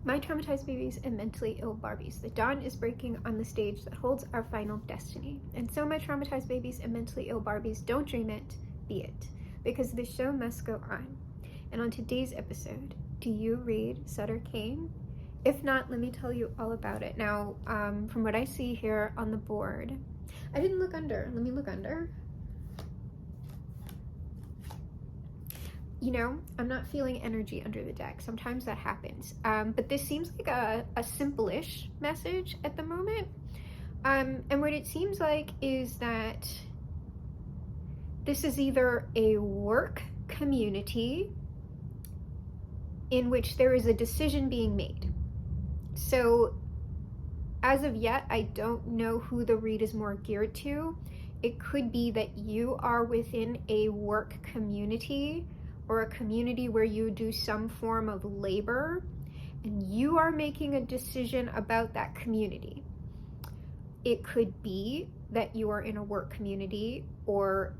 My traumatized babies and mentally ill Barbies. The dawn is breaking on the stage that holds our final destiny. And so my traumatized babies and mentally ill Barbies, don't dream it, be it. Because the show must go on. And on today's episode, do you read Sutter Kane? If not, let me tell you all about it. Now, from what I see here on the board, I didn't look under. Let me look under. You know, I'm not feeling energy under the deck. Sometimes that happens. But this seems like a simple-ish message at the moment. And what it seems like is that this is either a work community in which there is a decision being made. So as of yet, I don't know who the read is more geared to. It could be that you are within a work community or a community where you do some form of labor, and you are making a decision about that community. It could be that you are in a work community or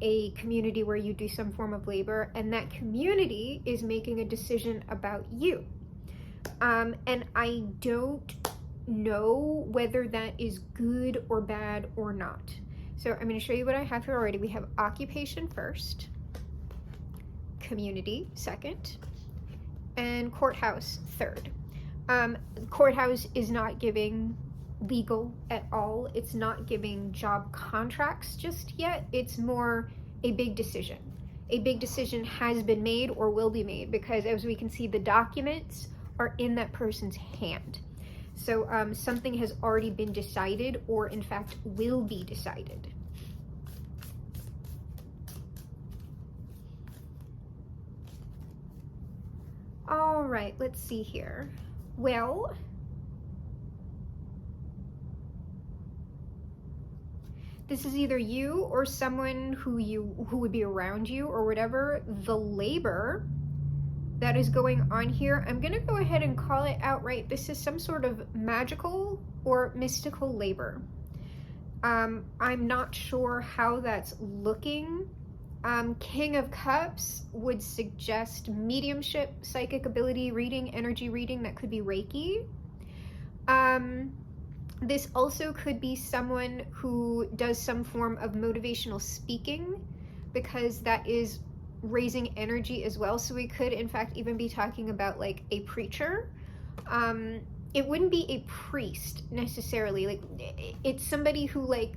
a community where you do some form of labor, and that community is making a decision about you. And I don't know whether that is good or bad or not. So I'm going to show you what I have here already. We have occupation first, community second, and courthouse third. Courthouse is not giving legal at all. It's not giving job contracts just yet. It's more a big decision. A big decision has been made or will be made, because as we can see, the documents are in that person's hand. So something has already been decided, or in fact will be decided. All right, let's see here. Well, this is either you or someone who would be around you or whatever. The labor that is going on here, I'm gonna go ahead and call it outright. This is some sort of magical or mystical labor. I'm not sure how that's looking. King of Cups would suggest mediumship, psychic ability, reading, energy reading. That could be Reiki. This also could be someone who does some form of motivational speaking, because that is raising energy as well. So we could in fact even be talking about like a preacher. It wouldn't be a priest necessarily. Like, it's somebody who like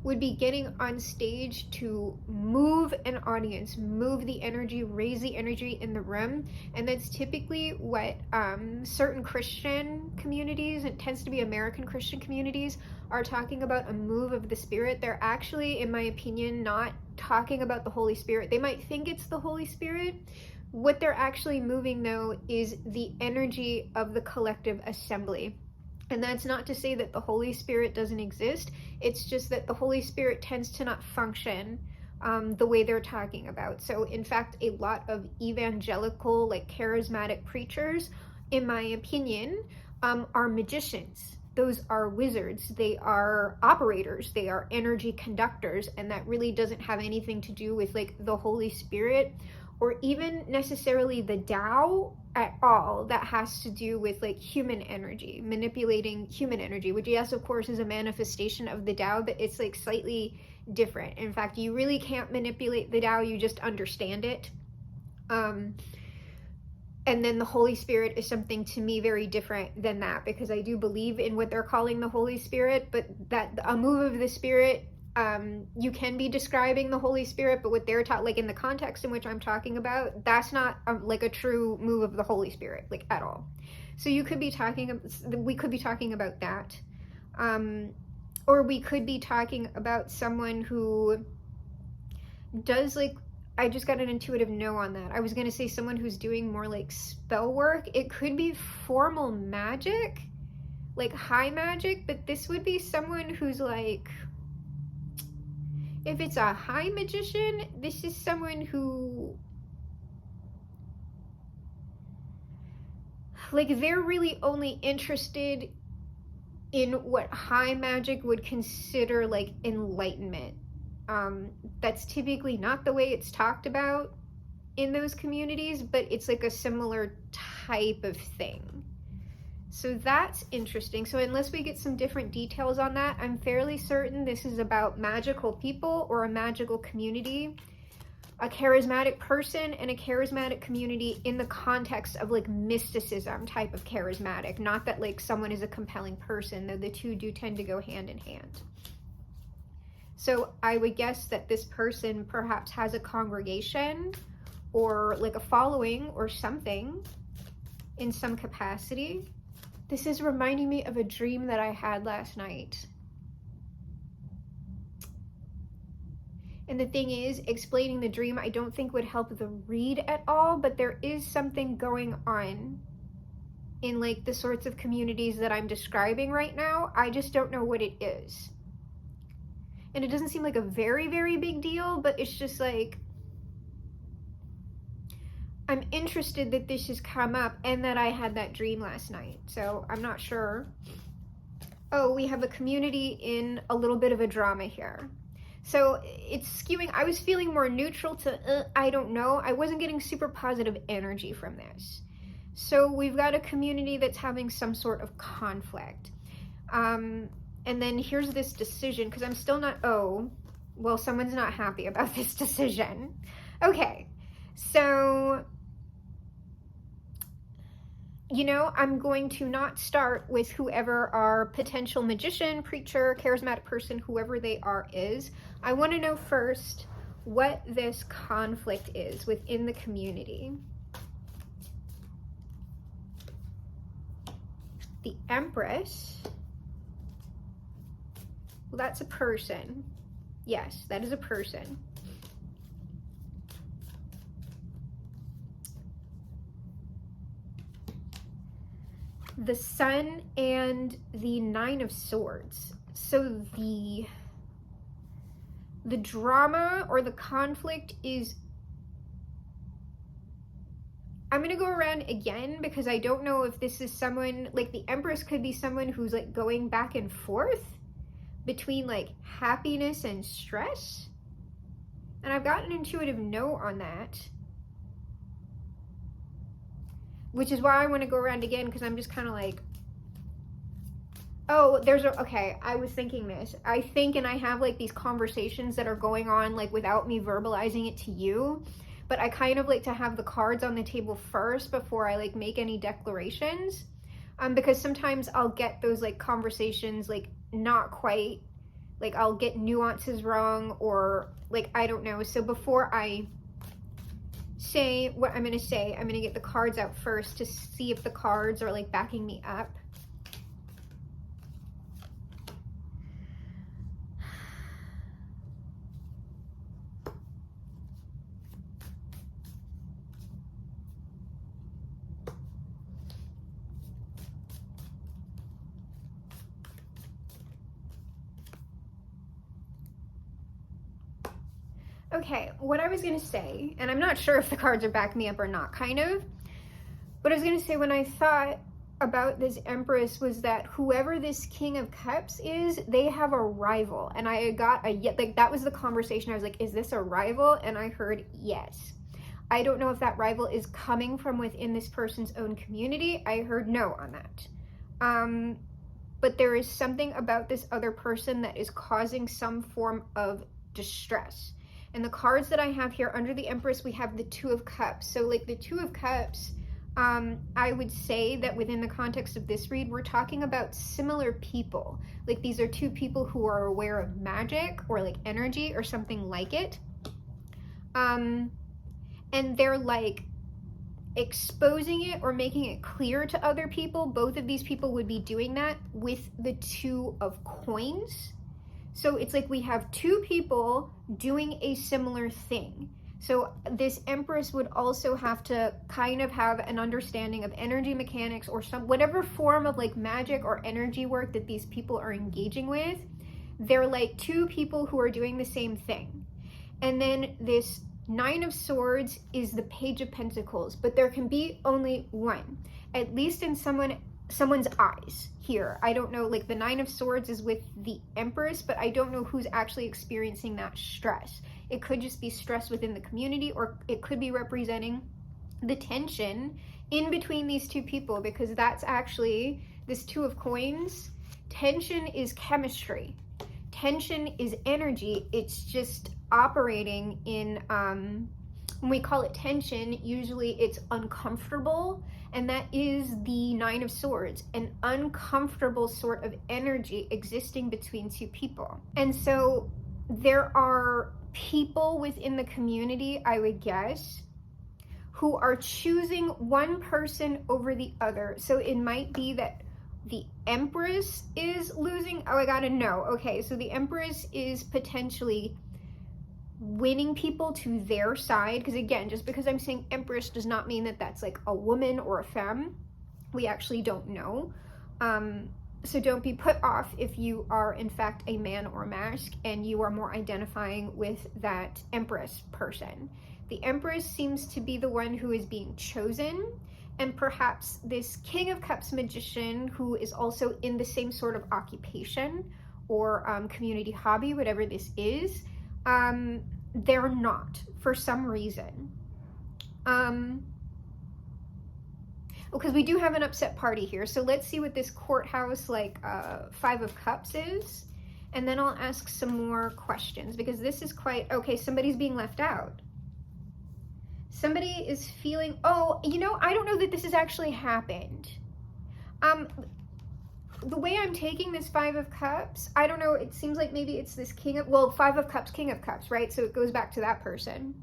would be getting on stage to move an audience, move the energy, raise the energy in the room. And that's typically what certain Christian communities, it tends to be American Christian communities, are talking about, a move of the Spirit. They're actually, in my opinion, not talking about the Holy Spirit. They might think it's the Holy Spirit. What they're actually moving, though, is the energy of the collective assembly. And that's not to say that the Holy Spirit doesn't exist. It's just that the Holy Spirit tends to not function the way they're talking about. So in fact, a lot of evangelical, like charismatic preachers, in my opinion, are magicians. Those are wizards. They are operators. They are energy conductors. And that really doesn't have anything to do with like the Holy Spirit or even necessarily the Tao at all. That has to do with like human energy, manipulating human energy, which yes, of course, is a manifestation of the Tao, but it's like slightly different. In fact, you really can't manipulate the Tao, you just understand it. And then the Holy Spirit is something, to me, very different than that, because I do believe in what they're calling the Holy Spirit, but that a move of the Spirit, you can be describing the Holy Spirit, but what they're taught, like in the context in which I'm talking about, that's not like a true move of the Holy Spirit, like at all. So you could be talking, we could be talking about that. Or we could be talking about someone who does like, I just got an intuitive no on that. I was going to say someone who's doing more like spell work. It could be formal magic, like high magic, but this would be someone who's like, if it's a high magician, this is someone who, like, they're really only interested in what high magic would consider like enlightenment. That's typically not the way it's talked about in those communities, but it's like a similar type of thing. So that's interesting. So unless we get some different details on that, I'm fairly certain this is about magical people or a magical community, a charismatic person and a charismatic community in the context of like mysticism type of charismatic. Not that like someone is a compelling person, though the two do tend to go hand in hand. So I would guess that this person perhaps has a congregation or like a following or something in some capacity. This is reminding me of a dream that I had last night. And the thing is, explaining the dream I don't think would help the read at all, but there is something going on in like the sorts of communities that I'm describing right now. I just don't know what it is. And it doesn't seem like a very, very big deal, but it's just like, I'm interested that this has come up and that I had that dream last night. So I'm not sure. Oh, we have a community in a little bit of a drama here. So it's skewing. I was feeling more neutral to, I don't know. I wasn't getting super positive energy from this. So we've got a community that's having some sort of conflict. And then here's this decision, because I'm still not, oh, well, someone's not happy about this decision. Okay, so, you know, I'm going to not start with whoever our potential magician, preacher, charismatic person, whoever they are is. I want to know first what this conflict is within the community. The Empress. Well, that's a person. Yes, that is a person. The Sun and the Nine of Swords. So the drama or the conflict is, I'm going to go around again because I don't know if this is someone, like the Empress could be someone who's like going back and forth between like happiness and stress. And I've got an intuitive no on that, which is why I want to go around again, because I'm just kind of like, oh, okay, I was thinking this. I think, and I have like these conversations that are going on like without me verbalizing it to you, but I kind of like to have the cards on the table first before I like make any declarations. Because sometimes I'll get those like conversations like not quite, like I'll get nuances wrong or like, I don't know. So before I say what I'm going to say, I'm going to get the cards out first to see if the cards are like backing me up. Okay, what I was going to say, and I'm not sure if the cards are backing me up or not, kind of, but I was going to say when I thought about this Empress was that whoever this King of Cups is, they have a rival. And I got like, that was the conversation. I was like, is this a rival? And I heard yes. I don't know if that rival is coming from within this person's own community. I heard no on that. But there is something about this other person that is causing some form of distress. And the cards that I have here under the Empress, we have the Two of Cups. So like the Two of Cups, I would say that within the context of this read, we're talking about similar people. Like these are two people who are aware of magic or like energy or something like it. And they're like exposing it or making it clear to other people. Both of these people would be doing that with the Two of Coins. So it's like we have two people doing a similar thing. So this Empress would also have to kind of have an understanding of energy mechanics or whatever form of like magic or energy work that these people are engaging with. They're like two people who are doing the same thing. And then this Nine of Swords is the Page of Pentacles, but there can be only one, at least in someone's eyes here. I don't know, like the Nine of Swords is with the Empress, but I don't know who's actually experiencing that stress. It could just be stress within the community, or it could be representing the tension in between these two people, because that's actually this Two of Coins. Tension is chemistry. Tension is energy. It's just operating in, when we call it tension, usually it's uncomfortable, and that is the Nine of Swords, an uncomfortable sort of energy existing between two people. And so there are people within the community, I would guess, who are choosing one person over the other. So it might be that the Empress is losing. Oh, I gotta know. Okay, so the Empress is potentially winning people to their side, because again, just because I'm saying Empress does not mean that that's like a woman or a femme. We actually don't know. So don't be put off if you are in fact a man or mask and you are more identifying with that Empress person. The Empress seems to be the one who is being chosen, and perhaps this King of Cups magician, who is also in the same sort of occupation or community hobby, whatever this is, they're not for some reason. Because we do have an upset party here. So let's see what this courthouse, like, Five of Cups is. And then I'll ask some more questions, because this is quite, okay, somebody's being left out. Somebody is feeling, oh, you know, I don't know that this has actually happened. The way I'm taking this Five of Cups, I don't know, it seems like maybe it's this Five of Cups, King of Cups, right? So it goes back to that person.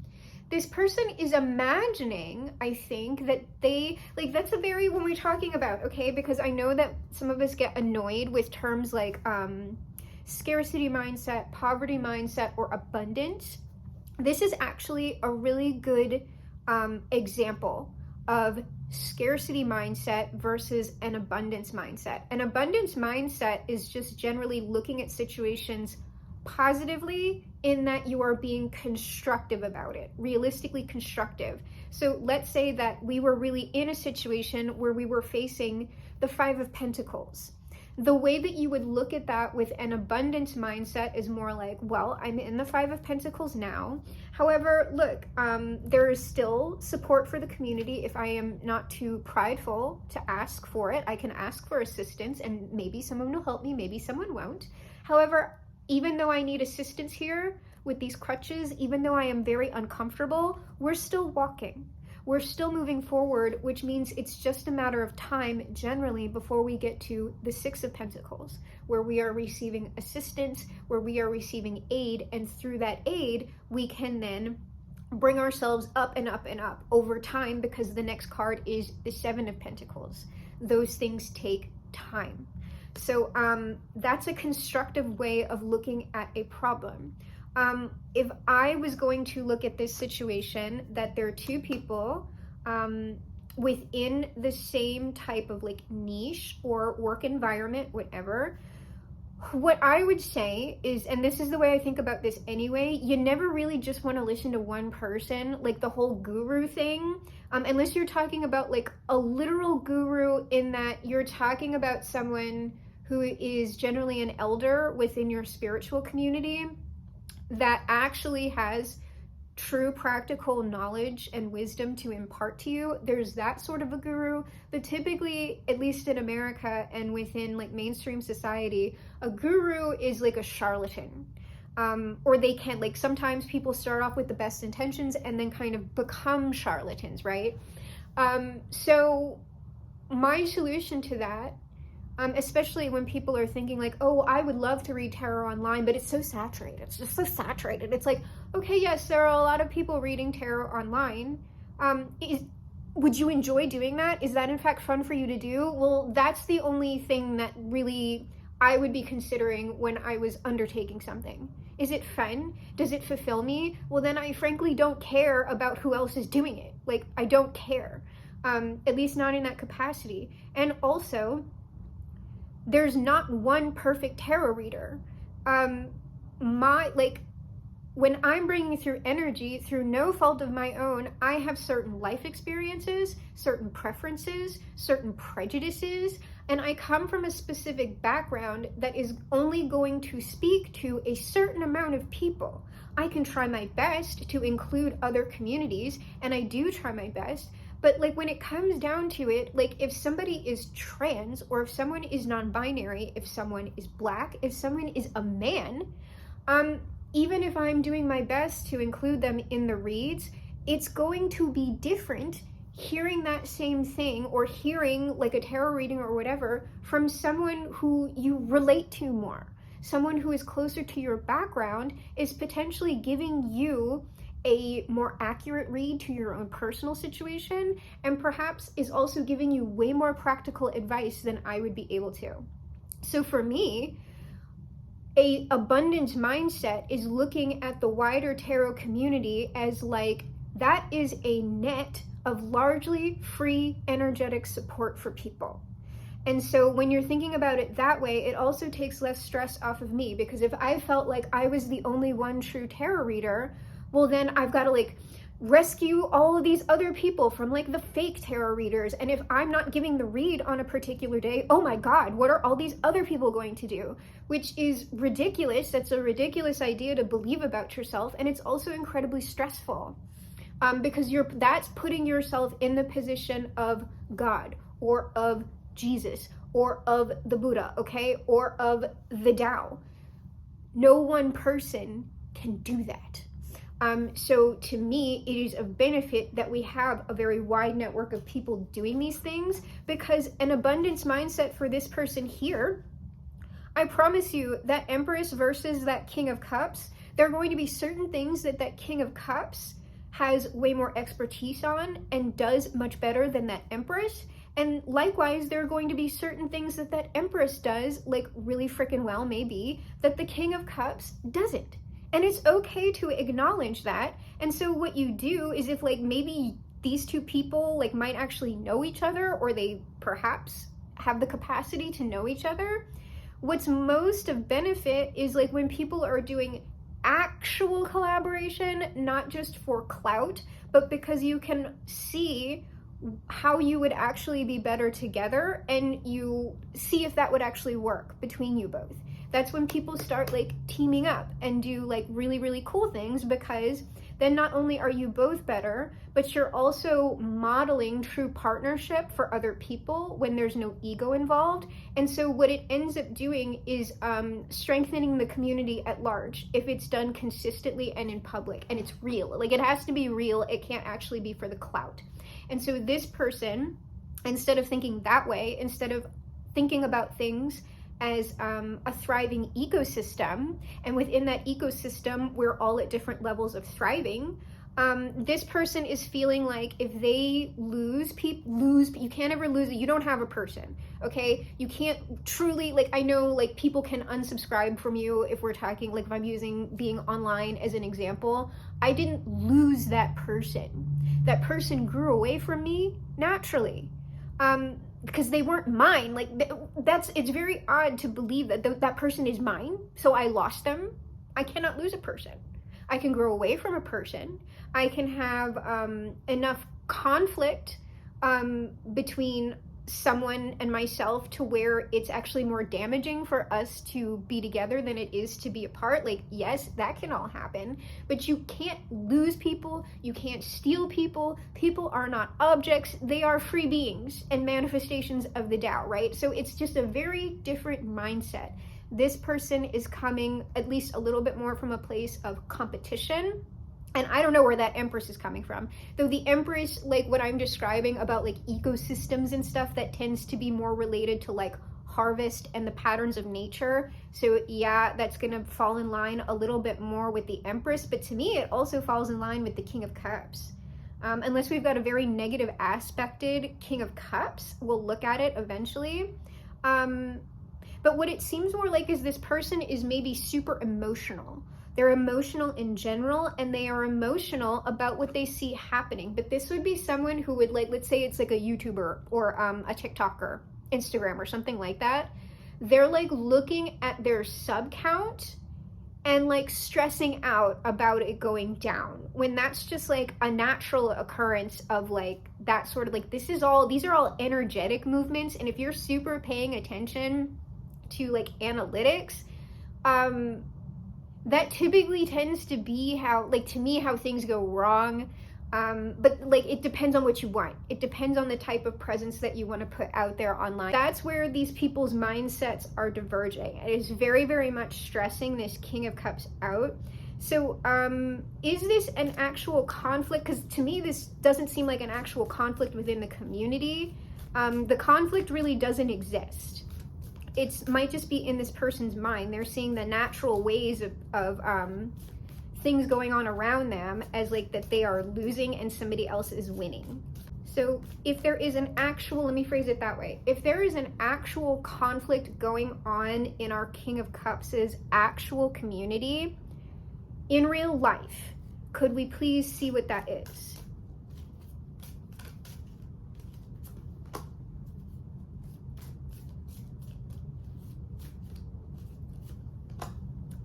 This person is imagining, I think, that they, like, that's a very, when we're talking about, okay, because I know that some of us get annoyed with terms like scarcity mindset, poverty mindset, or abundance. This is actually a really good example of scarcity mindset versus an abundance mindset. An abundance mindset is just generally looking at situations positively, in that you are being constructive about it, realistically constructive. So let's say that we were really in a situation where we were facing the Five of Pentacles. The way that you would look at that with an abundance mindset is more like, well, I'm in the Five of Pentacles now. However, look, there is still support for the community. If I am not too prideful to ask for it, I can ask for assistance, and maybe someone will help me, maybe someone won't. However, even though I need assistance here with these crutches, even though I am very uncomfortable, we're still walking. We're still moving forward, which means it's just a matter of time generally before we get to the Six of Pentacles, where we are receiving assistance, where we are receiving aid, and through that aid, we can then bring ourselves up and up and up over time, because the next card is the Seven of Pentacles. Those things take time. So that's a constructive way of looking at a problem. If I was going to look at this situation, that there are two people within the same type of like niche or work environment, whatever, what I would say is, and this is the way I think about this anyway, you never really just want to listen to one person, like the whole guru thing, unless you're talking about like a literal guru, in that you're talking about someone who is generally an elder within your spiritual community that actually has true practical knowledge and wisdom to impart to you. There's that sort of a guru, but typically, at least in America and within like mainstream society, a guru is like a charlatan. Or they can, like, sometimes people start off with the best intentions and then kind of become charlatans, right? So my solution to that, especially when people are thinking like, oh, I would love to read tarot online, but it's so saturated. It's just so saturated. It's like, okay, yes, there are a lot of people reading tarot online. Would you enjoy doing that? Is that in fact fun for you to do? Well, that's the only thing that really I would be considering when I was undertaking something. Is it fun? Does it fulfill me? Well, then I frankly don't care about who else is doing it. Like, I don't care, at least not in that capacity. And also, there's not one perfect tarot reader. When I'm bringing through energy through no fault of my own, I have certain life experiences, certain preferences, certain prejudices, and I come from a specific background that is only going to speak to a certain amount of people. I can try my best to include other communities, and I do try my best, But like when it comes down to it, like if somebody is trans, or if someone is non-binary, if someone is black, if someone is a man, even if I'm doing my best to include them in the reads, it's going to be different hearing that same thing, or hearing like a tarot reading or whatever from someone who you relate to more. Someone who is closer to your background is potentially giving you a more accurate read to your own personal situation, and perhaps is also giving you way more practical advice than I would be able to. So for me, a abundance mindset is looking at the wider tarot community as like, that is a net of largely free energetic support for people. And so when you're thinking about it that way, it also takes less stress off of me, because if I felt like I was the only one true tarot reader, well then I've got to like rescue all of these other people from like the fake tarot readers. And if I'm not giving the read on a particular day, oh my God, what are all these other people going to do? Which is ridiculous. That's a ridiculous idea to believe about yourself. And it's also incredibly stressful. Because that's putting yourself in the position of God, or of Jesus, or of the Buddha, okay, or of the Tao. No one person can do that. So to me, it is of benefit that we have a very wide network of people doing these things, because an abundance mindset for this person here, I promise you, that Empress versus that King of Cups, there are going to be certain things that King of Cups has way more expertise on and does much better than that Empress. And likewise, there are going to be certain things that Empress does like really freaking well, maybe, that the King of Cups doesn't. And it's okay to acknowledge that. And so what you do is, if like maybe these two people like might actually know each other, or they perhaps have the capacity to know each other, what's most of benefit is like when people are doing actual collaboration, not just for clout, but because you can see how you would actually be better together, and you see if that would actually work between you both. That's when people start like teaming up and do like really, really cool things, because then not only are you both better, but you're also modeling true partnership for other people when there's no ego involved. And so what it ends up doing is strengthening the community at large, if it's done consistently and in public, and it's real. Like, it has to be real. It can't actually be for the clout. And so this person, instead of thinking that way, instead of thinking about things as a thriving ecosystem, and within that ecosystem we're all at different levels of thriving, this person is feeling like if they lose, you can't ever lose it. You don't have a person, okay? You can't truly, like, I know like people can unsubscribe from you if we're talking, like if I'm using being online as an example. I didn't lose that person. That person grew away from me naturally. Because they weren't mine. Like, it's very odd to believe that that person is mine, so I lost them. I cannot lose a person. I can grow away from a person. I can have enough conflict between someone and myself to where it's actually more damaging for us to be together than it is to be apart. Like, yes, that can all happen, but you can't lose people. You can't steal people. People are not objects. They are free beings and manifestations of the Tao, right? So it's just a very different mindset. This person is coming at least a little bit more from a place of competition. And I don't know where that Empress is coming from. Though the Empress, like what I'm describing about like ecosystems and stuff, that tends to be more related to like harvest and the patterns of nature. So yeah, that's gonna fall in line a little bit more with the Empress. But to me, it also falls in line with the King of Cups. Unless we've got a very negative aspected King of Cups, we'll look at it eventually. But what it seems more like is this person is maybe super emotional. They're emotional in general, and they are emotional about what they see happening. But this would be someone who would, like, let's say it's like a YouTuber or a TikToker, Instagram or something like that. They're like looking at their sub count and like stressing out about it going down, when that's just like a natural occurrence of like that sort of like, these are all energetic movements. And if you're super paying attention to like analytics, that typically tends to be how, like, to me, how things go wrong. But like, it depends on what you want. It depends on the type of presence that you want to put out there online. That's where these people's mindsets are diverging. It is very, very much stressing this King of Cups out. So is this an actual conflict? Because to me, this doesn't seem like an actual conflict within the community. The conflict really doesn't exist. It might just be in this person's mind. They're seeing the natural ways of things going on around them as like that they are losing and somebody else is winning. So if there is an actual, let me phrase it that way, if there is an actual conflict going on in our King of Cups' actual community in real life, could we please see what that is?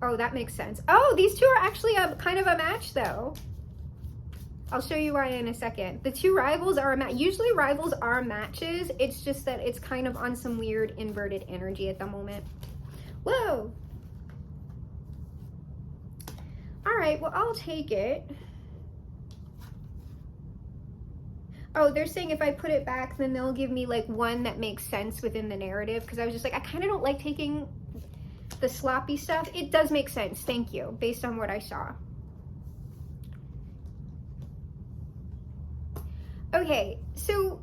Oh, that makes sense. Oh, these two are actually a kind of a match though. I'll show you why in a second. The two rivals are a match. Usually rivals are matches. It's just that it's kind of on some weird inverted energy at the moment. Whoa. All right, well, I'll take it. Oh, they're saying if I put it back, then they'll give me like one that makes sense within the narrative. Because I was just like, I kind of don't like taking the sloppy stuff. It does make sense, thank you, based on what I saw. Okay, so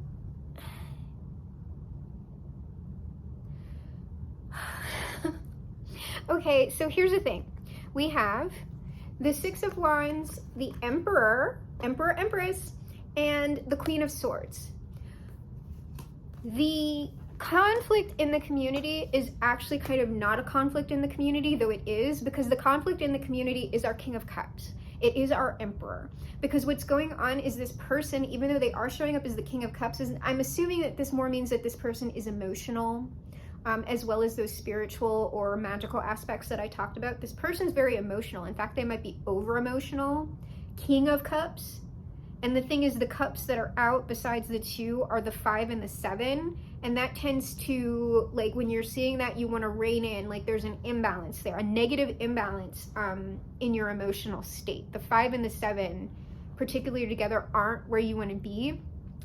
okay, so here's the thing. We have the Six of Wands, the Emperor, Empress, and the Queen of Swords. The conflict in the community is actually kind of not a conflict in the community, though it is, because the conflict in the community is our King of Cups. It is our Emperor. Because what's going on is this person, even though they are showing up as the King of Cups, I'm assuming that this more means that this person is emotional, as well as those spiritual or magical aspects that I talked about. This person's very emotional. In fact, they might be over emotional. King of Cups. And the thing is, the cups that are out besides the two are the 5 and the 7. And that tends to, like, when you're seeing that, you want to rein in, like, there's an imbalance there, a negative imbalance in your emotional state. The 5 and the 7, particularly together, aren't where you want to be,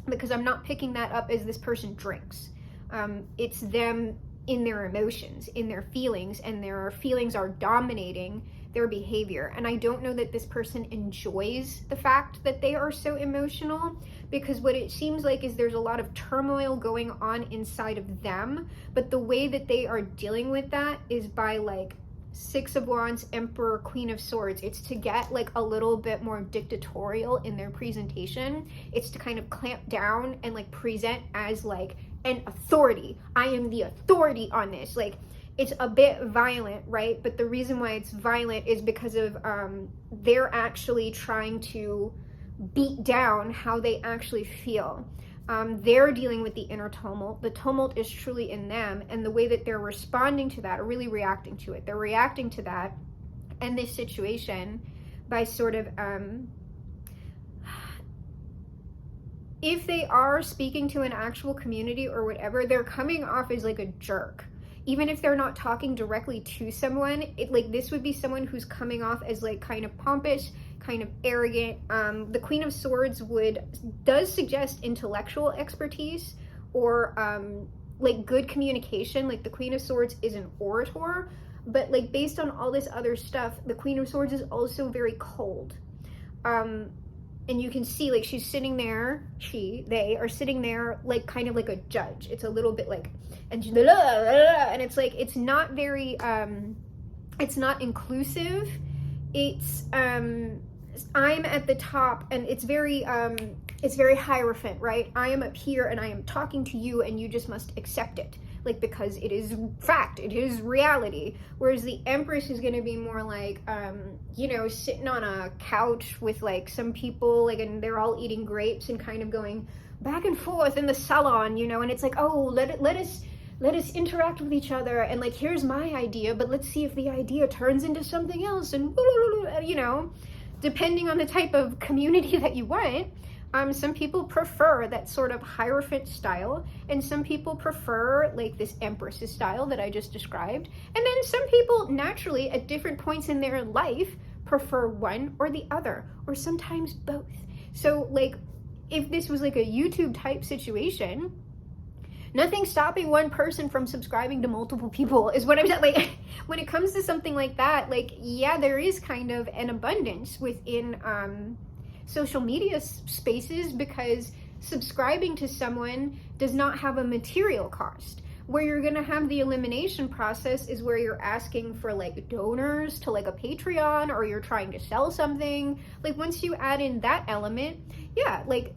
because I'm not picking that up as this person drinks. It's them in their emotions, in their feelings, and their feelings are dominating their behavior. And I don't know that this person enjoys the fact that they are so emotional, because what it seems like is there's a lot of turmoil going on inside of them, but the way that they are dealing with that is by like Six of Wands, Emperor, Queen of Swords. It's to get like a little bit more dictatorial in their presentation. It's to kind of clamp down and like present as like an authority. I am the authority on this. Like, it's a bit violent, right? But the reason why it's violent is because of they're actually trying to beat down how they actually feel. They're dealing with the inner tumult. The tumult is truly in them, and the way that they're responding to that, or really reacting to it, they're reacting to that and this situation by sort of if they are speaking to an actual community or whatever, they're coming off as like a jerk. Even if they're not talking directly to someone, like this would be someone who's coming off as like kind of pompous, kind of arrogant. The Queen of Swords does suggest intellectual expertise or like good communication. Like the Queen of Swords is an orator, but like based on all this other stuff, the Queen of Swords is also very cold. And you can see like she's sitting there, they are sitting there like kind of like a judge. It's a little bit like, and it's like, it's not very, it's not inclusive. It's, I'm at the top, and it's very hierophant, right? I am up here and I am talking to you, and you just must accept it. Like, because it is fact, it is reality. Whereas the Empress is gonna be more like, you know, sitting on a couch with like some people, like, and they're all eating grapes and kind of going back and forth in the salon, you know, and it's like, oh, let us interact with each other, and like, here's my idea, but let's see if the idea turns into something else, and you know, depending on the type of community that you want. Some people prefer that sort of hierophant style, and some people prefer like this Empress's style that I just described. And then some people naturally at different points in their life prefer one or the other, or sometimes both. So like, if this was like a YouTube type situation, nothing stopping one person from subscribing to multiple people is what I'm saying. Like, when it comes to something like that, like, yeah, there is kind of an abundance within social media spaces, because subscribing to someone does not have a material cost. Where you're gonna have the elimination process is where you're asking for like donors to like a Patreon, or you're trying to sell something. Like, once you add in that element, yeah, like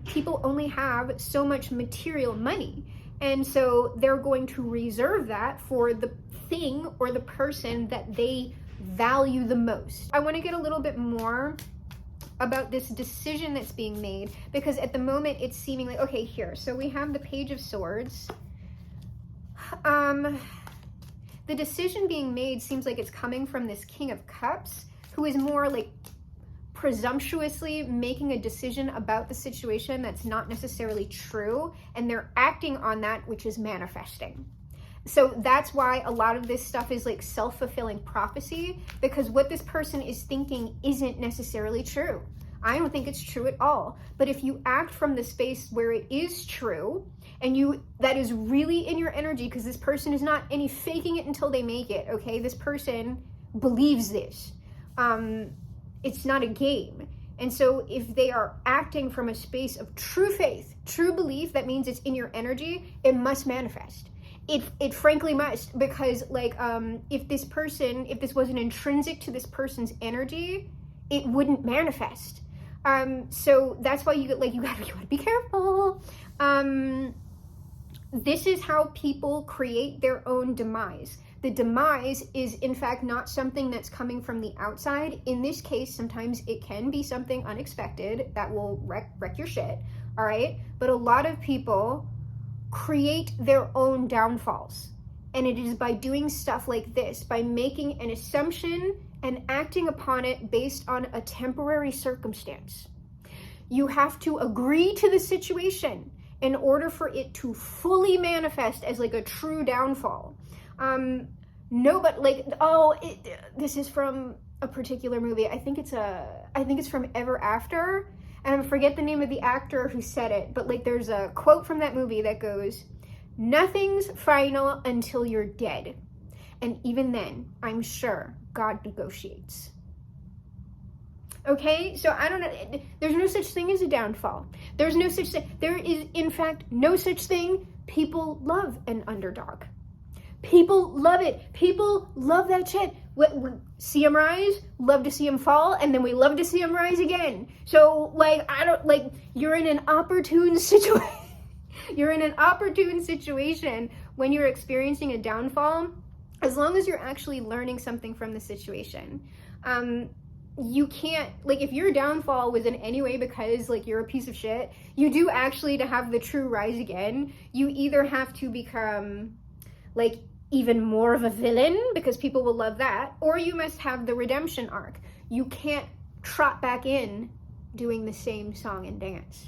people only have so much material money. And so they're going to reserve that for the thing or the person that they value the most. I want to get a little bit more about this decision that's being made, because at the moment it's seeming like, okay, here, so we have the Page of Swords. The decision being made seems like it's coming from this King of Cups, who is more like presumptuously making a decision about the situation that's not necessarily true, and they're acting on that which is manifesting. So that's why a lot of this stuff is like self-fulfilling prophecy, because what this person is thinking isn't necessarily true. I don't think it's true at all. But if you act from the space where it is true, and that is really in your energy, because this person is not any faking it until they make it, okay? This person believes this. It's not a game. And so if they are acting from a space of true faith, true belief, that means it's in your energy, it must manifest. It frankly must, because like if this wasn't intrinsic to this person's energy, it wouldn't manifest. So that's why you gotta be careful. This is how people create their own demise. The demise is in fact not something that's coming from the outside. In this case, sometimes it can be something unexpected that will wreck your shit, all right? But a lot of people create their own downfalls. And it is by doing stuff like this, by making an assumption and acting upon it based on a temporary circumstance. You have to agree to the situation in order for it to fully manifest as like a true downfall. No, but like, this is from a particular movie. I think it's from Ever After, and I forget the name of the actor who said it, but like there's a quote from that movie that goes, "Nothing's final until you're dead. And even then, I'm sure God negotiates." Okay, so I don't know. There's no such thing as a downfall. There is, in fact, no such thing. People love an underdog. People love it. People love that shit. We see them rise, love to see them fall, and then we love to see them rise again. So, like, you're in an opportune situation. You're in an opportune situation when you're experiencing a downfall, as long as you're actually learning something from the situation. You can't, like, if your downfall was in any way because, like, you're a piece of shit, you do actually, to have the true rise again, you either have to become, like, even more of a villain, because people will love that, or you must have the redemption arc. You can't trot back in doing the same song and dance,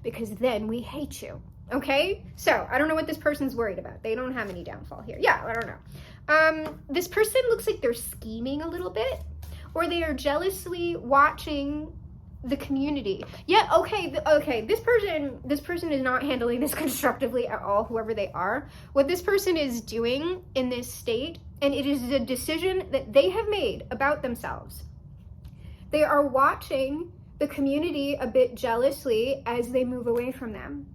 because then we hate you. Okay? So, I don't know what this person's worried about. They don't have any downfall here. Yeah, I don't know. This person looks like they're scheming a little bit, or they are jealously watching the community. Yeah, okay, this person is not handling this constructively at all, whoever they are. What this person is doing in this state, and it is a decision that they have made about themselves. They are watching the community a bit jealously as they move away from them.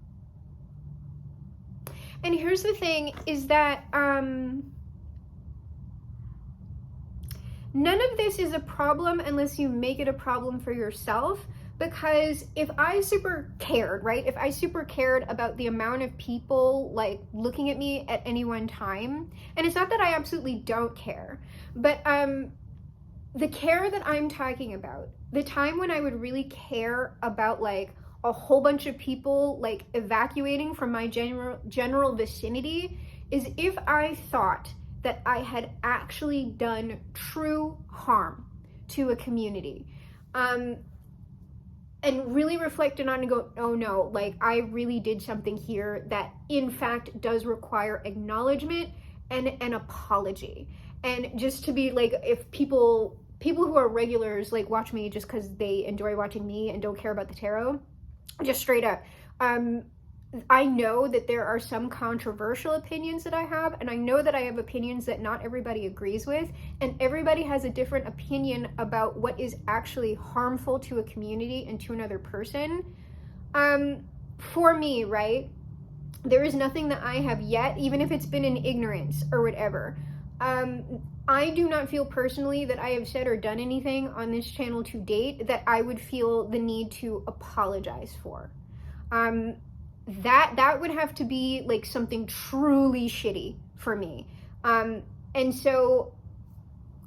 And here's the thing, is that none of this is a problem unless you make it a problem for yourself. Because if I super cared, right? If I super cared about the amount of people like looking at me at any one time, and it's not that I absolutely don't care, but the care that I'm talking about, the time when I would really care about like a whole bunch of people like evacuating from my general vicinity, is if I thought that I had actually done true harm to a community, and really reflected on and go, oh no, like I really did something here that in fact does require acknowledgement and an apology. And just to be like, if people people who are regulars, like, watch me just because they enjoy watching me and don't care about the tarot, just straight up. I know that there are some controversial opinions that I have, and I know that I have opinions that not everybody agrees with, and everybody has a different opinion about what is actually harmful to a community and to another person. For me, right, there is nothing that I have yet, even if it's been in ignorance or whatever. I do not feel personally that I have said or done anything on this channel to date that I would feel the need to apologize for. That would have to be like something truly shitty for me. And so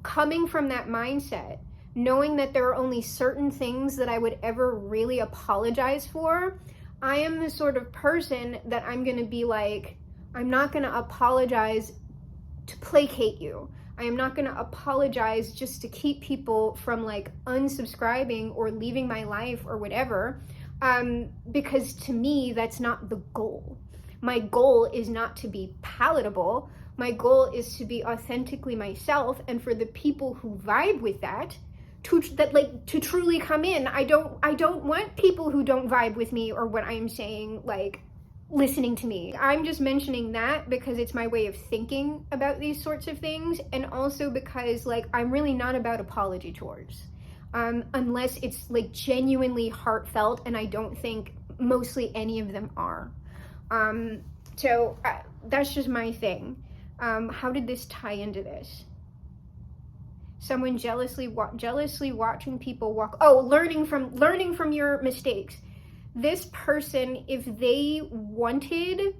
coming from that mindset, knowing that there are only certain things that I would ever really apologize for, I am the sort of person that I'm going to be like, I'm not going to apologize to placate you. I am not going to apologize just to keep people from like unsubscribing or leaving my life or whatever. Because to me, that's not the goal. My goal is not to be palatable. My goal is to be authentically myself, and for the people who vibe with that to truly come in. I don't want people who don't vibe with me or what I'm saying, like, listening to me. I'm just mentioning that because it's my way of thinking about these sorts of things, and also because, like, I'm really not about apology tours. Unless it's like genuinely heartfelt, and I don't think mostly any of them are. So that's just my thing. How did this tie into this? Someone jealously watching people walk. Oh, learning from your mistakes. This person, if they wanted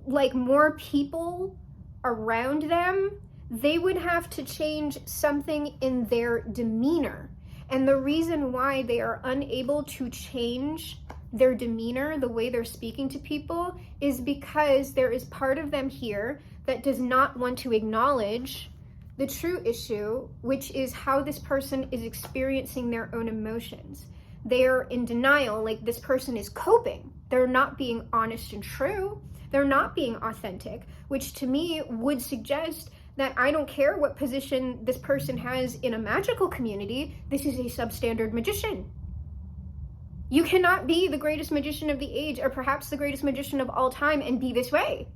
like more people around them, they would have to change something in their demeanor. And the reason why they are unable to change their demeanor, the way they're speaking to people, is because there is part of them here that does not want to acknowledge the true issue, which is how this person is experiencing their own emotions. They are in denial, like this person is coping. They're not being honest and true. They're not being authentic, which to me would suggest that I don't care what position this person has in a magical community, this is a substandard magician. You cannot be the greatest magician of the age, or perhaps the greatest magician of all time, and be this way.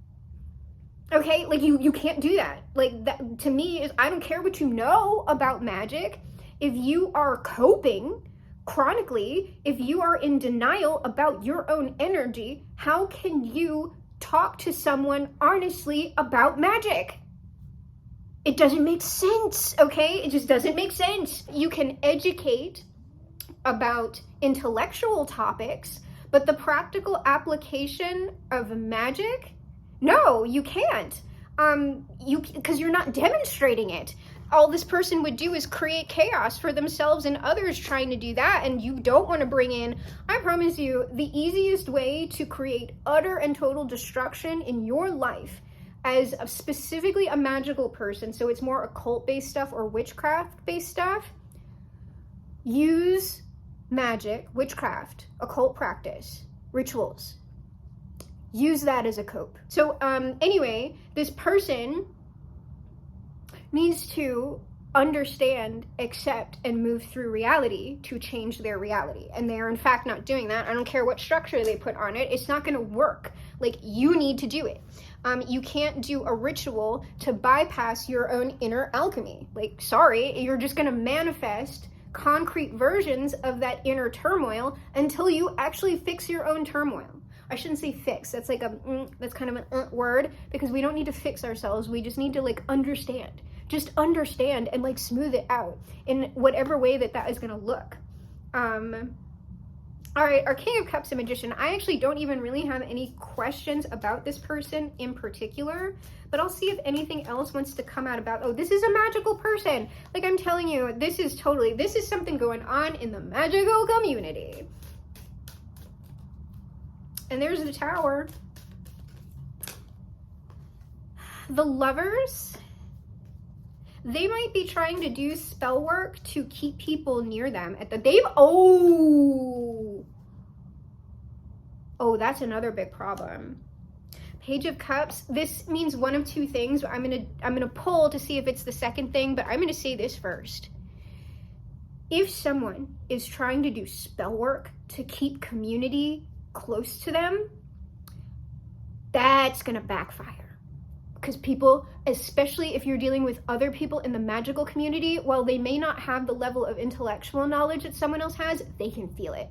Okay, like you can't do that. Like, that to me is, I don't care what you know about magic. If you are coping chronically, if you are in denial about your own energy, how can you talk to someone honestly about magic? It doesn't make sense, okay? It just doesn't make sense. You can educate about intellectual topics, but the practical application of magic, no, you can't. Because you're not demonstrating it. All this person would do is create chaos for themselves and others trying to do that, and you don't want to bring in, I promise you, the easiest way to create utter and total destruction in your life as specifically a magical person, so it's more occult-based stuff or witchcraft-based stuff, use magic, witchcraft, occult practice, rituals. Use that as a cope. So anyway, this person needs to understand, accept, and move through reality to change their reality. And they are in fact not doing that. I don't care what structure they put on it. It's not going to work. Like, you need to do it. You can't do a ritual to bypass your own inner alchemy. Like, sorry, you're just going to manifest concrete versions of that inner turmoil until you actually fix your own turmoil. I shouldn't say fix. That's like that's kind of an word, because we don't need to fix ourselves. We just need to like understand. Just understand and like smooth it out in whatever way that is going to look. All right, our King of Cups and Magician. I actually don't even really have any questions about this person in particular, but I'll see if anything else wants to come out about, oh, this is a magical person. Like, I'm telling you, this is something going on in the magical community. And there's the Tower. The Lovers, they might be trying to do spell work to keep people near them at the, oh, that's another big problem. Page of Cups. This means one of two things. I'm gonna pull to see if it's the second thing, but I'm gonna say this first. If someone is trying to do spell work to keep community close to them, that's gonna backfire. Because people, especially if you're dealing with other people in the magical community, while they may not have the level of intellectual knowledge that someone else has, they can feel it.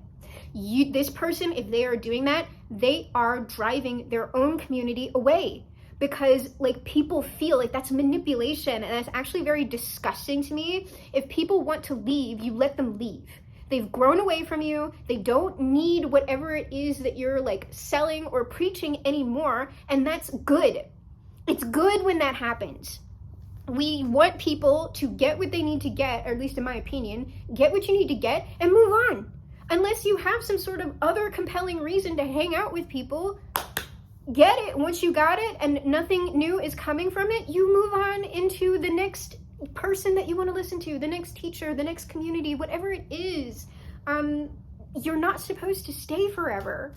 This person, if they are doing that, they are driving their own community away, because like people feel like that's manipulation, and that's actually very disgusting to me. If people want to leave, you let them leave. They've grown away from you. They don't need whatever it is that you're like selling or preaching anymore, and that's good. It's good when that happens. We want people to get what they need to get, or at least in my opinion, get what you need to get and move on. Unless you have some sort of other compelling reason to hang out with people, get it. Once you got it and nothing new is coming from it, you move on into the next person that you want to listen to, the next teacher, the next community, whatever it is. You're not supposed to stay forever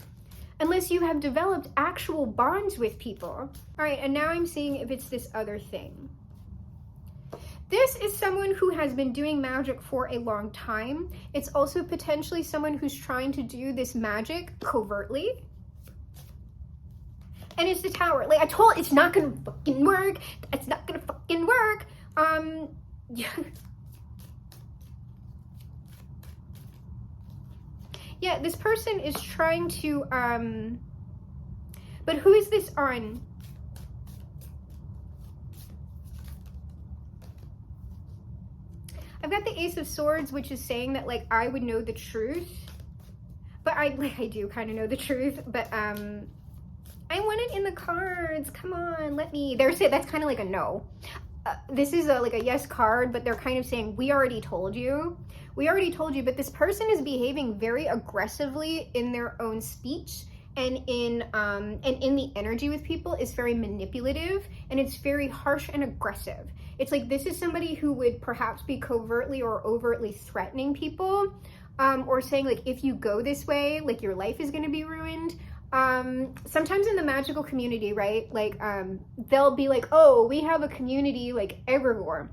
unless you have developed actual bonds with people. All right, and now I'm seeing if it's this other thing. This is someone who has been doing magic for a long time. It's also potentially someone who's trying to do this magic covertly. And it's the Tower. Like I told, it's not gonna fucking work. It's not gonna fucking work. Yeah, this person is trying to, but who is this on? I've got the Ace of Swords, which is saying that like I would know the truth, but I do kind of know the truth, but I want it in the cards. Come on, let me. They're saying that's kind of like a no. This is like a yes card, but they're kind of saying we already told you. We already told you, but this person is behaving very aggressively in their own speech, and in the energy with people is very manipulative, and it's very harsh and aggressive. It's like this is somebody who would perhaps be covertly or overtly threatening people, or saying like if you go this way, like your life is going to be ruined. Sometimes in the magical community, right, like they'll be like, oh, we have a community like egregore,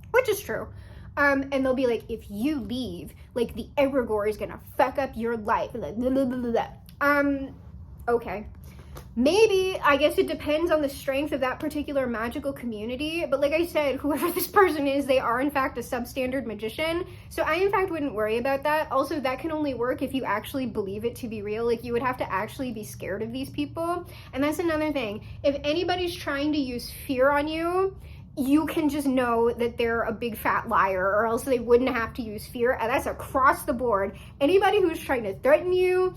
which is true. And they'll be like, if you leave, like the egregore is gonna fuck up your life. Like, blah, blah, blah, blah. Okay. Maybe, I guess it depends on the strength of that particular magical community. But like I said, whoever this person is, they are in fact a substandard magician. So I in fact wouldn't worry about that. Also, that can only work if you actually believe it to be real. Like you would have to actually be scared of these people. And that's another thing. If anybody's trying to use fear on you, you can just know that they're a big fat liar, or else they wouldn't have to use fear. And that's across the board. Anybody who's trying to threaten you,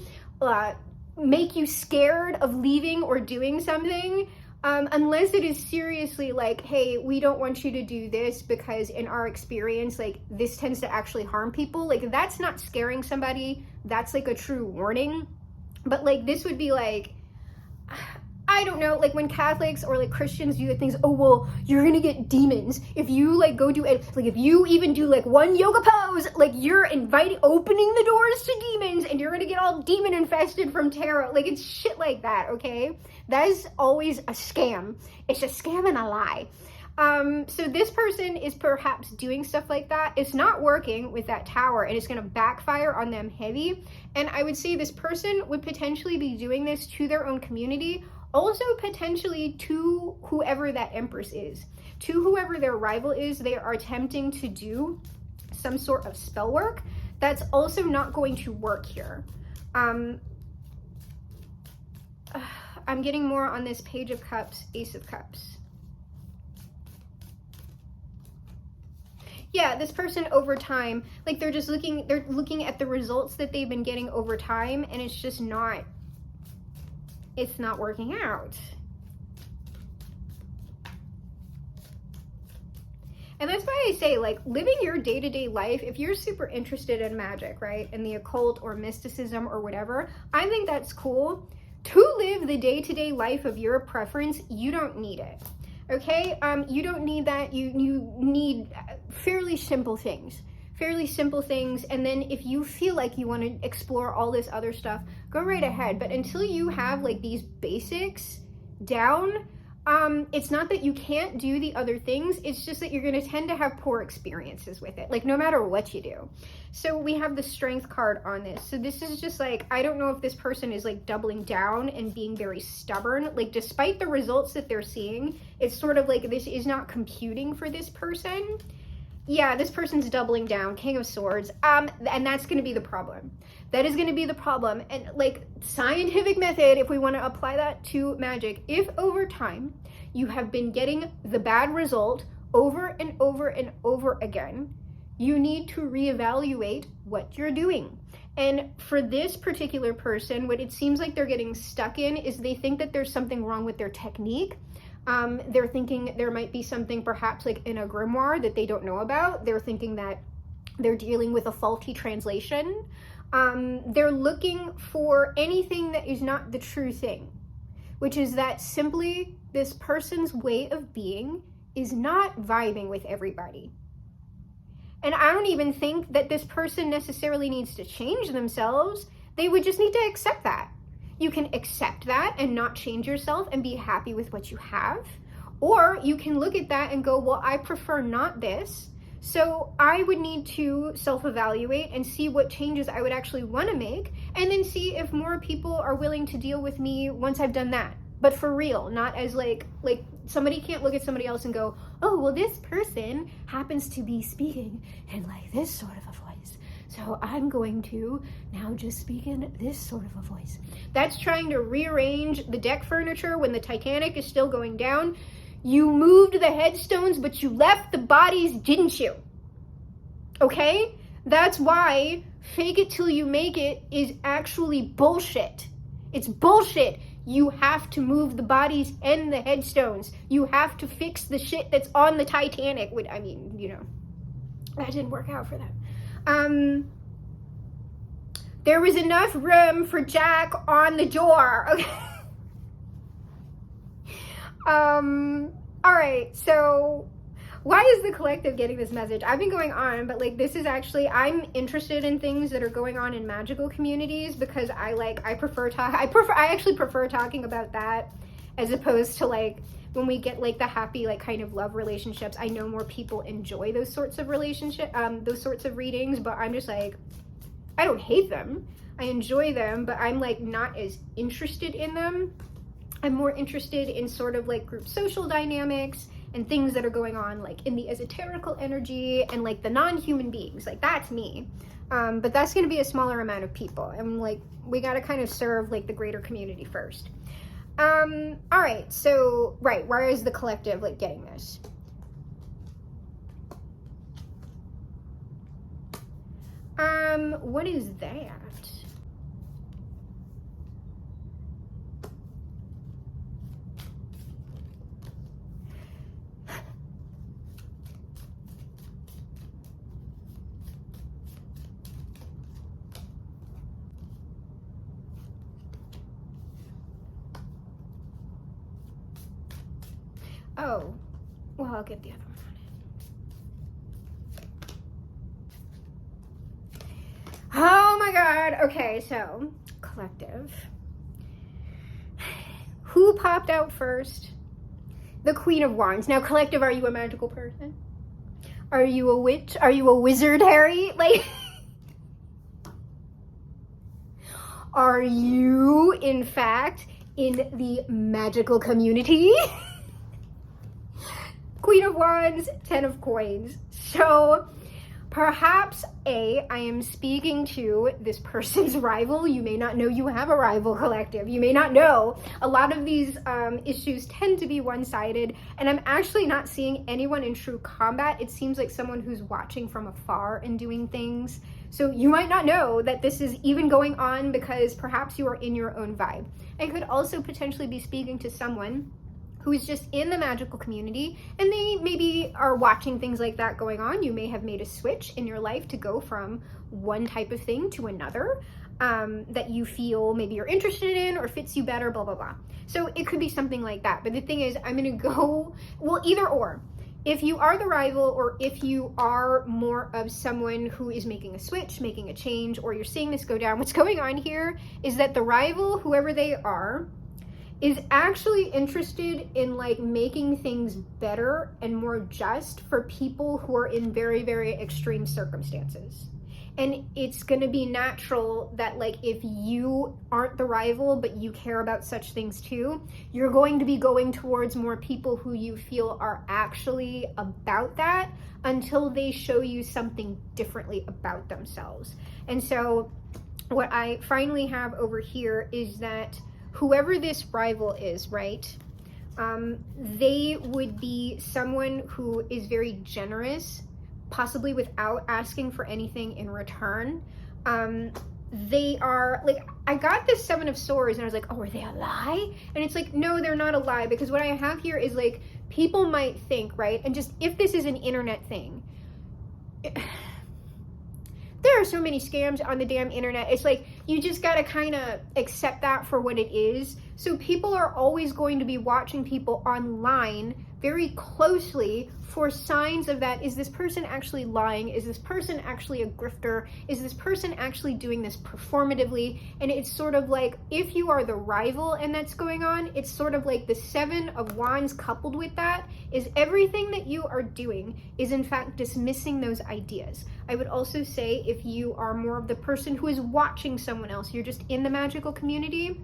make you scared of leaving or doing something, unless it is seriously like, hey, we don't want you to do this because in our experience, like this tends to actually harm people. Like that's not scaring somebody. That's like a true warning. But like this would be like, I don't know, like when Catholics or like Christians do the things, oh, well, you're gonna get demons. If you like go do it, like if you even do like one yoga pose, like you're opening the doors to demons and you're gonna get all demon infested from tarot. Like it's shit like that, okay? That is always a scam. It's a scam and a lie. So this person is perhaps doing stuff like that. It's not working with that Tower and it's going to backfire on them heavy. And I would say this person would potentially be doing this to their own community, also potentially to whoever that Empress is, to whoever their rival is. They are attempting to do some sort of spell work. That's also not going to work here. I'm getting more on this Page of Cups, Ace of Cups. Yeah, this person over time, like they're looking at the results that they've been getting over time, and it's just not, it's not working out. And that's why I say, like, living your day-to-day life, if you're super interested in magic, right, and the occult or mysticism or whatever, I think that's cool. To live the day-to-day life of your preference, you don't need it. Okay, you don't need that. You need fairly simple things, and then if you feel like you want to explore all this other stuff, go right ahead. But until you have like these basics down, it's not that you can't do the other things, it's just that you're going to tend to have poor experiences with it, like no matter what you do. So we have the strength card on this. So this is just like, I don't know if this person is like doubling down and being very stubborn, like despite the results that they're seeing, it's sort of like this is not computing for this person. Yeah, this person's doubling down, King of Swords, and that's going to be the problem. That is going to be the problem. And like scientific method, if we want to apply that to magic, if over time you have been getting the bad result over and over and over again, you need to reevaluate what you're doing. And for this particular person, what it seems like they're getting stuck in is they think that there's something wrong with their technique. They're thinking there might be something perhaps like in a grimoire that they don't know about. They're thinking that they're dealing with a faulty translation. They're looking for anything that is not the true thing, which is that simply this person's way of being is not vibing with everybody. And I don't even think that this person necessarily needs to change themselves. They would just need to accept that. You can accept that and not change yourself and be happy with what you have. Or you can look at that and go, well, I prefer not this. So I would need to self-evaluate and see what changes I would actually want to make, and then see if more people are willing to deal with me once I've done that. But for real, not as like somebody can't look at somebody else and go, oh, well, this person happens to be speaking in like this sort of a voice, so I'm going to now just speak in this sort of a voice. That's trying to rearrange the deck furniture when the Titanic is still going down. You moved the headstones, but you left the bodies, didn't you? Okay? That's why fake it till you make it is actually bullshit. It's bullshit. You have to move the bodies and the headstones. You have to fix the shit that's on the Titanic. I mean, you know, that didn't work out for them. There was enough room for Jack on the door. Okay. All right, so why is the collective getting this message? I've been going on, but like this is actually, I'm interested in things that are going on in magical communities because I actually prefer talking about that as opposed to like when we get like the happy like kind of love relationships. I know more people enjoy those sorts of those sorts of readings, but I'm just like, I don't hate them. I enjoy them, but I'm like not as interested in them. I'm more interested in sort of like group social dynamics and things that are going on like in the esoterical energy and like the non-human beings. Like that's me. But that's going to be a smaller amount of people. And like, we got to kind of serve like the greater community first. All right. So, right. Where is the collective like getting this? What is that? Oh, well, I'll get the other one on it. Oh my God. Okay, so collective. Who popped out first? The Queen of Wands. Now, collective, are you a magical person? Are you a witch? Are you a wizard, Harry? Like, are you, in fact, in the magical community? Queen of Wands, 10 of Coins. So perhaps I am speaking to this person's rival. You may not know you have a rival, collective. You may not know. A lot of these issues tend to be one-sided, and I'm actually not seeing anyone in true combat. It seems like someone who's watching from afar and doing things. So you might not know that this is even going on because perhaps you are in your own vibe. I could also potentially be speaking to someone who's just in the magical community and they maybe are watching things like that going on. You may have made a switch in your life to go from one type of thing to another that you feel maybe you're interested in or fits you better, blah, blah, blah. So it could be something like that. But the thing is, I'm gonna go, well, either or. If you are the rival or if you are more of someone who is making a switch, making a change, or you're seeing this go down, what's going on here is that the rival, whoever they are, is actually interested in like making things better and more just for people who are in very, very extreme circumstances. And it's going to be natural that like if you aren't the rival but you care about such things too, you're going to be going towards more people who you feel are actually about that until they show you something differently about themselves. And so what I finally have over here is that whoever this rival is, right, they would be someone who is very generous, possibly without asking for anything in return. They are like, I got this Seven of Swords and I was like, oh, are they a lie? And it's like, no, they're not a lie, because what I have here is like, people might think, right, and just if this is an internet thing, there are so many scams on the damn internet. It's like, you just gotta kind of accept that for what it is. So people are always going to be watching people online very closely for signs of that. Is this person actually lying? Is this person actually a grifter? Is this person actually doing this performatively? And it's sort of like, if you are the rival and that's going on, it's sort of like the Seven of Wands coupled with that is everything that you are doing is in fact dismissing those ideas. I would also say if you are more of the person who is watching someone else, you're just in the magical community,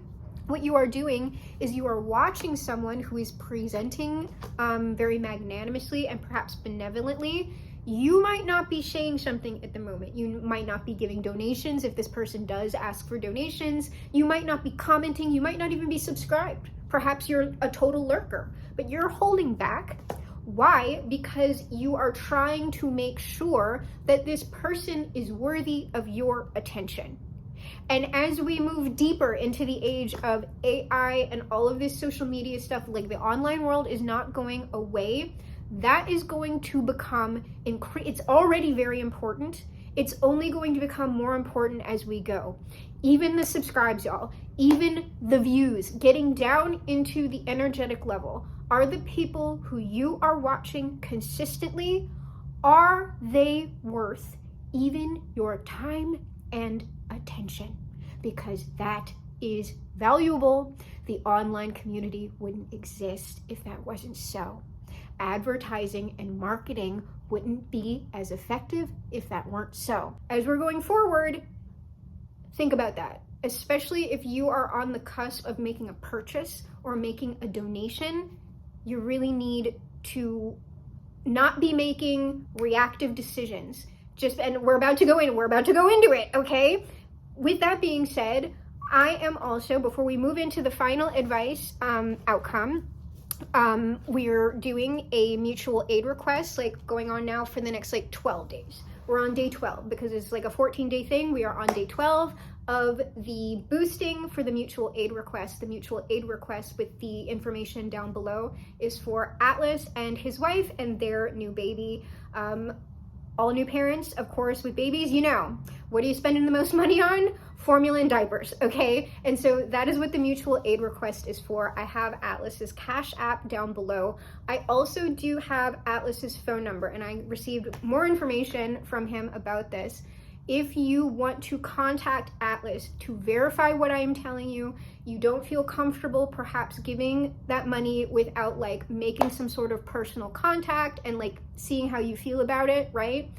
what you are doing is you are watching someone who is presenting very magnanimously and perhaps benevolently. You might not be saying something at the moment. You might not be giving donations if this person does ask for donations. You might not be commenting. You might not even be subscribed. Perhaps you're a total lurker, but you're holding back. Why? Because you are trying to make sure that this person is worthy of your attention. And as we move deeper into the age of AI and all of this social media stuff, like the online world is not going away. That is going to become, it's already very important. It's only going to become more important as we go. Even the subscribes, y'all, even the views, getting down into the energetic level. Are the people who you are watching consistently, are they worth even your time and attention? Because that is valuable. The online community wouldn't exist if that wasn't so. Advertising and marketing wouldn't be as effective if that weren't so. As we're going forward, think about that, especially if you are on the cusp of making a purchase or making a donation. You really need to not be making reactive decisions. And we're about to go into it, okay? With that being said, I am also, before we move into the final advice outcome, we're doing a mutual aid request, like going on now for the next like 12 days. We're on day 12 because it's like a 14-day thing. We are on day 12 of the boosting for the mutual aid request. The mutual aid request with the information down below is for Atlas and his wife and their new baby. All new parents, of course, with babies, you know, what are you spending the most money on? Formula and diapers, okay? And so that is what the mutual aid request is for. I have Atlas's Cash App down below. I also do have Atlas's phone number, and I received more information from him about this. If you want to contact Atlas to verify what I am telling you, you don't feel comfortable perhaps giving that money without like making some sort of personal contact and like seeing how you feel about it, right?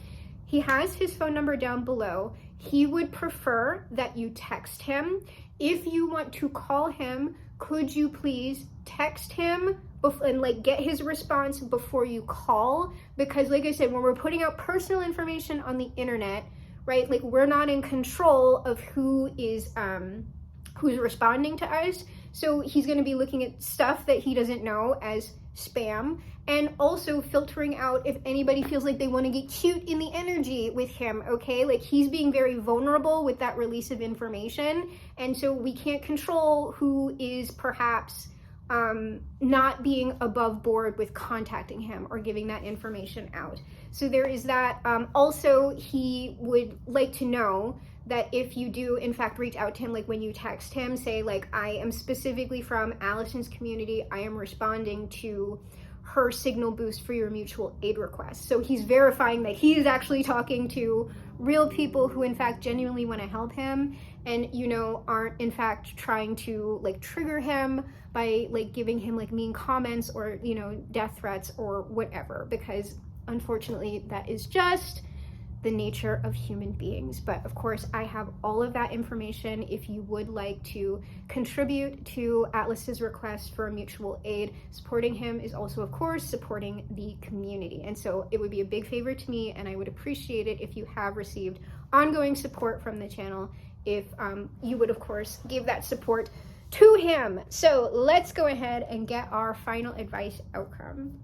He has his phone number down below. He would prefer that you text him. If you want to call him, could you please text him and like get his response before you call? Because like I said, when we're putting out personal information on the internet, right, like we're not in control of who is who's responding to us. So he's going to be looking at stuff that he doesn't know as spam, and also filtering out if anybody feels like they want to get cute in the energy with him, okay? Like he's being very vulnerable with that release of information, and so we can't control who is perhaps not being above board with contacting him or giving that information out. So there is that. Also, he would like to know that if you do in fact reach out to him, like when you text him, say like, I am specifically from Allison's community, I am responding to her signal boost for your mutual aid request. So he's verifying that he is actually talking to real people who in fact genuinely want to help him. and, you know, aren't in fact trying to like trigger him by like giving him like mean comments or, you know, death threats or whatever, because unfortunately that is just the nature of human beings. But of course, I have all of that information if you would like to contribute to Atlas's request for mutual aid. Supporting him is also, of course, supporting the community. And so it would be a big favor to me, and I would appreciate it if you have received ongoing support from the channel, if you would, of course, give that support to him. So let's go ahead and get our final advice outcome.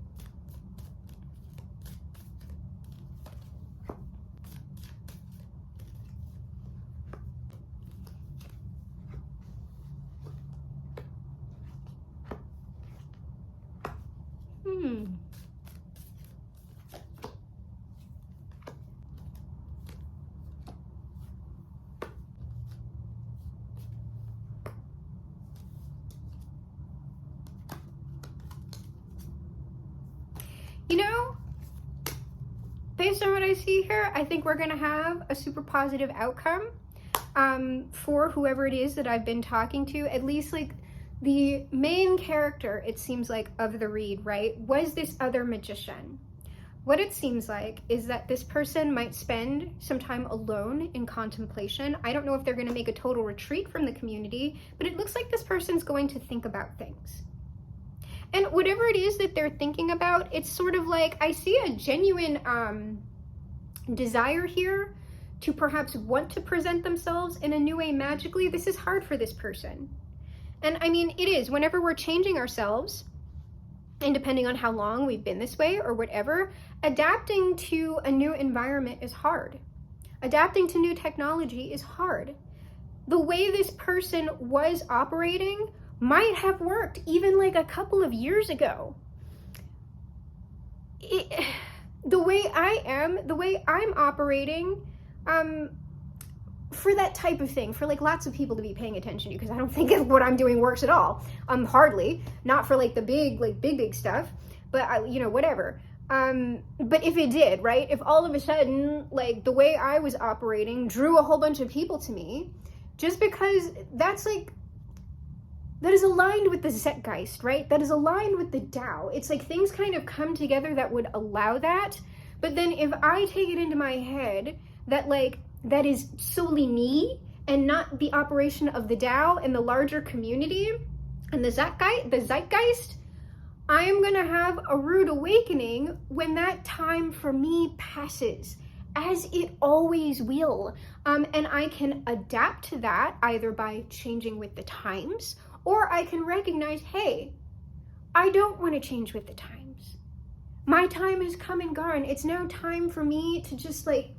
You know, based on what I see here, I think we're going to have a super positive outcome for whoever it is that I've been talking to. At least like the main character, it seems like, of the read, right, was this other magician. What it seems like is that this person might spend some time alone in contemplation. I don't know if they're going to make a total retreat from the community, but it looks like this person's going to think about things. And whatever it is that they're thinking about, it's sort of like, I see a genuine desire here to perhaps want to present themselves in a new way magically. This is hard for this person. And I mean, it is, whenever we're changing ourselves, and depending on how long we've been this way or whatever, adapting to a new environment is hard. Adapting to new technology is hard. The way this person was operating might have worked even like a couple of years ago. The way I'm operating, for that type of thing, for like lots of people to be paying attention to, because I don't think what I'm doing works at all. Hardly, not for like the big stuff, but you know, whatever. But if it did, right? If all of a sudden, like the way I was operating drew a whole bunch of people to me, just because that is aligned with the zeitgeist, right? That is aligned with the Tao. It's like things kind of come together that would allow that. But then if I take it into my head that like, that is solely me and not the operation of the Tao and the larger community and the zeitgeist, I am gonna have a rude awakening when that time for me passes, as it always will. And I can adapt to that either by changing with the times, or I can recognize, hey, I don't want to change with the times. My time has come and gone. It's now time for me to just like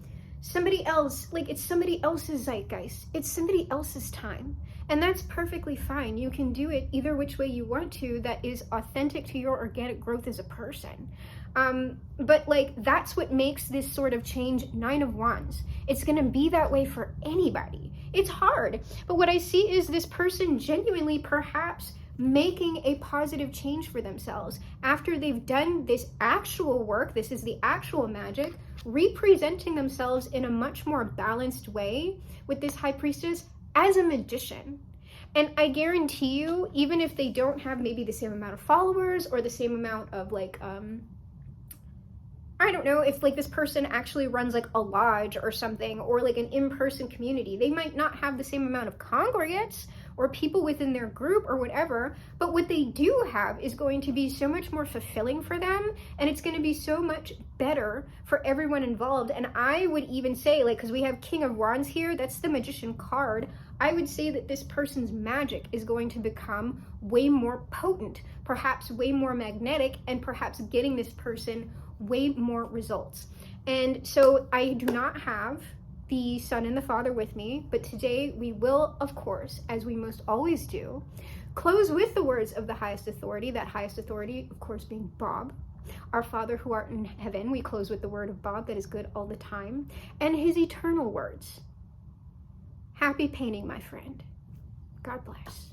somebody else, like it's somebody else's zeitgeist. It's somebody else's time. And that's perfectly fine. You can do it either which way you want to that is authentic to your organic growth as a person. But like, that's what makes this sort of change 9 of Wands. It's gonna be that way for anybody. It's hard. But what I see is this person genuinely perhaps making a positive change for themselves after they've done this actual work. This is the actual magic, representing themselves in a much more balanced way with this High Priestess as a magician. And I guarantee you, even if they don't have maybe the same amount of followers or the same amount of like, I don't know, if like this person actually runs like a lodge or something, or like an in-person community, they might not have the same amount of congregates or people within their group or whatever, but what they do have is going to be so much more fulfilling for them, and it's going to be so much better for everyone involved. And I would even say, like, because we have King of Wands here, that's the Magician card, I would say that this person's magic is going to become way more potent, perhaps way more magnetic, and perhaps getting this person way more results. And so I do not have the Son and the Father with me, but today we will, of course, as we most always do, close with the words of the highest authority, that highest authority, of course, being Bob. Our Father who art in heaven, we close with the word of Bob that is good all the time, and his eternal words. Happy painting, my friend. God bless.